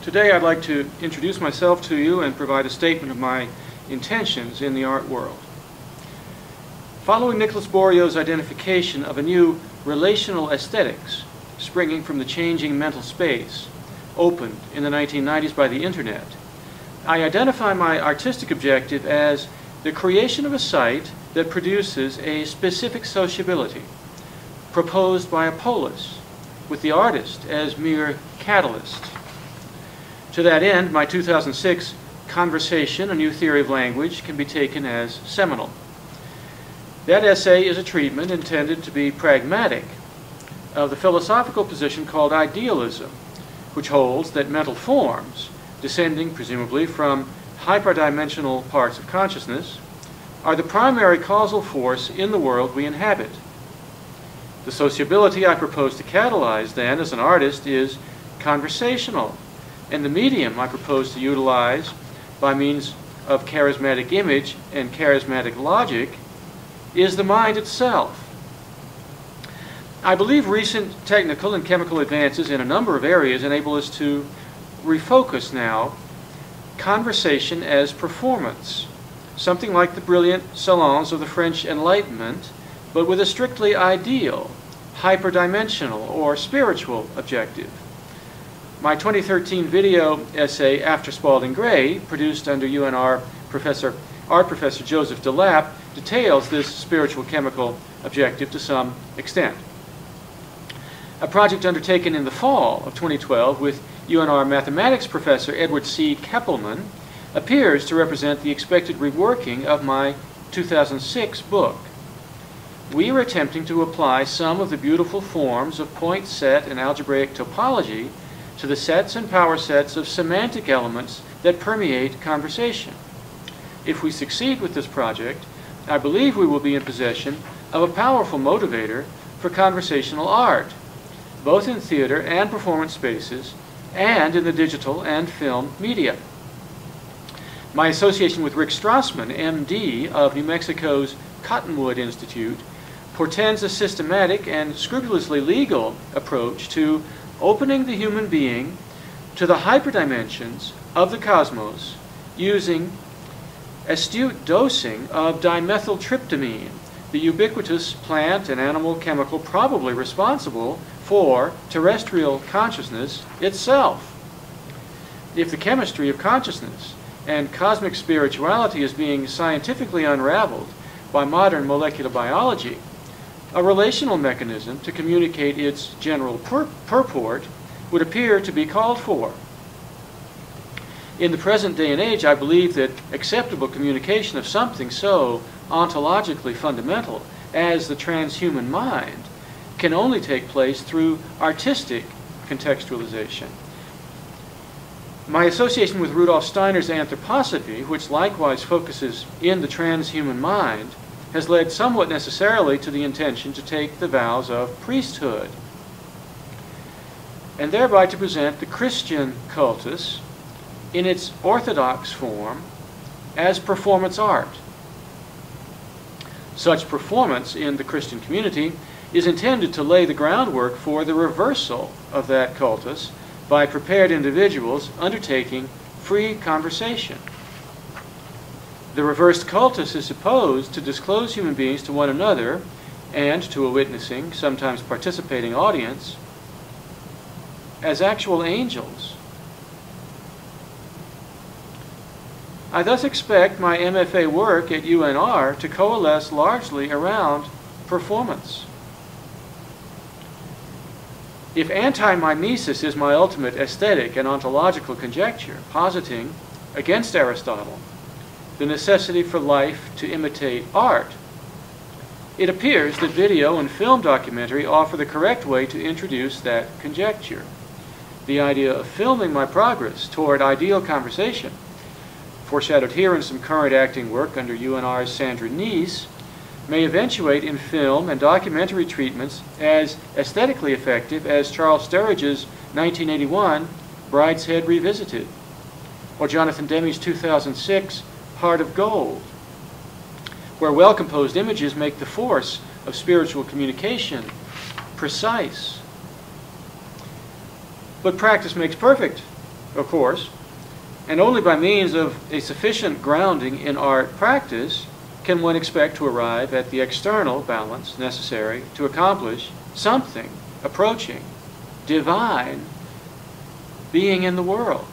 Today I'd like to introduce myself to you and provide a statement of my intentions in the art world. Following Nicholas Borio's identification of a new relational aesthetics springing from the changing mental space opened in the 1990s by the Internet, I identify my artistic objective as the creation of a site that produces a specific sociability proposed by a polis, with the artist as mere catalyst. To that end, my 2006 Conversation, A New Theory of Language, can be taken as seminal. That essay is a treatment intended to be pragmatic of the philosophical position called idealism, which holds that mental forms, descending presumably from hyperdimensional parts of consciousness, are the primary causal force in the world we inhabit. The sociability I propose to catalyze, then, as an artist, is conversational, and the medium I propose to utilize by means of charismatic image and charismatic logic is the mind itself. I believe recent technical and chemical advances in a number of areas enable us to refocus now conversation as performance, something like the brilliant salons of the French Enlightenment, but with a strictly ideal, hyperdimensional, or spiritual objective. My 2013 video essay, After Spalding Gray, produced under UNR art professor Joseph DeLapp, details this spiritual chemical objective to some extent. A project undertaken in the fall of 2012 with UNR mathematics professor Edward C. Keppelman appears to represent the expected reworking of my 2006 book. We are attempting to apply some of the beautiful forms of point set and algebraic topology to the sets and power sets of semantic elements that permeate conversation. If we succeed with this project, I believe we will be in possession of a powerful motivator for conversational art, both in theater and performance spaces, and in the digital and film media. My association with Rick Strassman, MD, of New Mexico's Cottonwood Institute, portends a systematic and scrupulously legal approach to opening the human being to the hyperdimensions of the cosmos using astute dosing of dimethyltryptamine, the ubiquitous plant and animal chemical probably responsible for terrestrial consciousness itself. If the chemistry of consciousness and cosmic spirituality is being scientifically unraveled by modern molecular biology, a relational mechanism to communicate its general purport would appear to be called for. In the present day and age, I believe that acceptable communication of something so ontologically fundamental as the transhuman mind can only take place through artistic contextualization. My association with Rudolf Steiner's anthroposophy, which likewise focuses in the transhuman mind, has led somewhat necessarily to the intention to take the vows of priesthood, and thereby to present the Christian cultus in its orthodox form as performance art. Such performance in the Christian community is intended to lay the groundwork for the reversal of that cultus by prepared individuals undertaking free conversation. The reversed cultus is supposed to disclose human beings to one another and to a witnessing, sometimes participating audience as actual angels. I thus expect my MFA work at UNR to coalesce largely around performance. If anti-mimesis is my ultimate aesthetic and ontological conjecture, positing, against Aristotle, the necessity for life to imitate art, it appears that video and film documentary offer the correct way to introduce that conjecture. The idea of filming my progress toward ideal conversation, foreshadowed here in some current acting work under UNR's Sandra Neese, may eventuate in film and documentary treatments as aesthetically effective as Charles Sturridge's 1981 Brideshead Revisited, or Jonathan Demme's 2006 Heart of Gold, where well-composed images make the force of spiritual communication precise. But practice makes perfect, of course, and only by means of a sufficient grounding in art practice can one expect to arrive at the external balance necessary to accomplish something approaching divine being in the world.